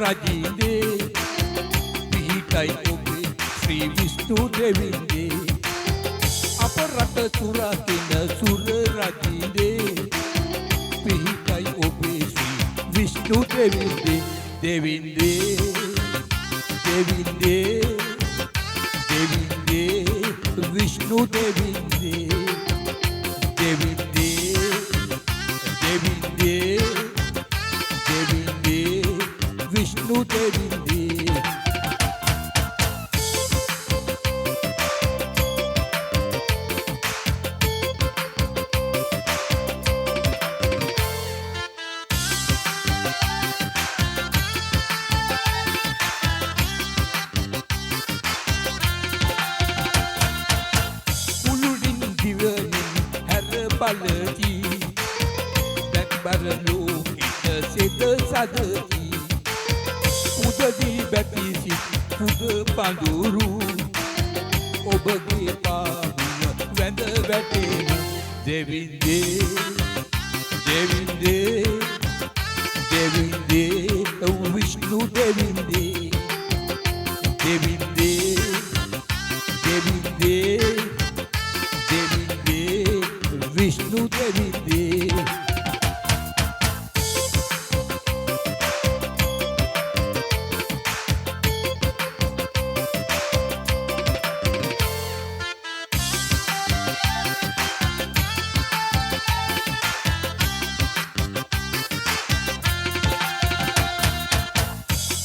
රජින්දේ පිහිටයි ඔබේ ශ්‍රී විෂ්ණු දෙවිඳේ අප රට සුරකින සුර රජින්දේ පිහිටයි ඔබේ ශ්‍රී විෂ්ණු දෙවිඳේ දෙවිඳේ දෙවිඳේ දෙවිඳේ විෂ්ණු දෙවිඳේ දෙවිඳේ දෙවිඳේ දෙවිඳේ විෂ්ණු දෙවිඳේ බලති දැක්බර ලෝකෙට සිත සදති උදදී බැති සිත් පුද පඳුරු ඔබගේ පාමුල වැඳ වැටෙන දෙවිඳේ දෙවිඳේ දෙවිඳේ විෂ්ණු දෙවිඳේ දෙවිඳේ දෙවිඳේ විෂ්ණු දෙවිඳේ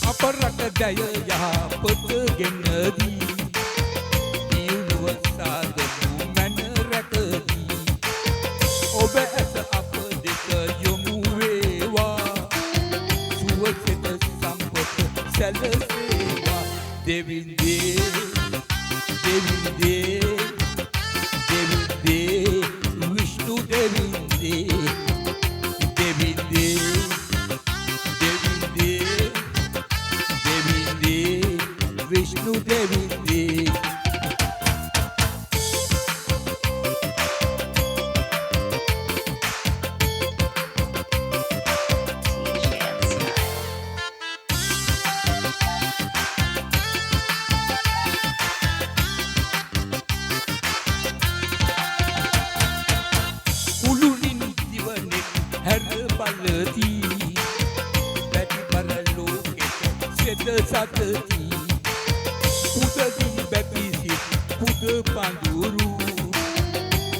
අප රට ජය යහපත ගෙනදී දියුණුව සාදනු මැන රැකදී ඔබ ඇස අප දෙක යොමු වේවා සුවසිත සම්පත සැලසේවා දෙවිඳේ දෙවිඳේ දෙවිඳේ විෂ්ණු දෙවිඳේ දෙවිඳේ දෙවිඳේ දෙවිඳේ විෂ්ණු දෙවිඳේ බලති පැටි බර ලෝකෙට සෙත සතති උදදී බැති සිත් පුද පඳුරු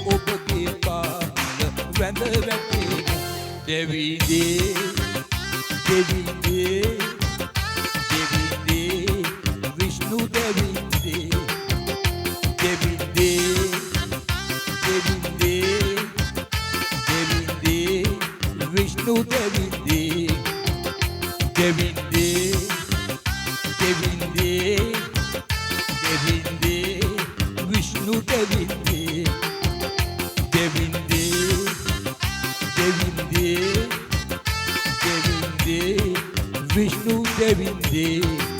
ඔබගේ පාමුල වැඳ වැටෙන දෙවිඳේ දෙවිඳේ දෙවිඳේ විෂ්ණු දෙවිඳේ දෙවිඳේ දෙවිඳේ දෙවිඳේ විෂ්ණු දෙවිඳේ දෙවිඳේ දෙවිඳේ දෙවිඳේ විෂ්ණු දෙවිඳේ දෙවිඳේ දෙවිඳේ දෙවිඳේ විෂ්ණු දෙවිඳේ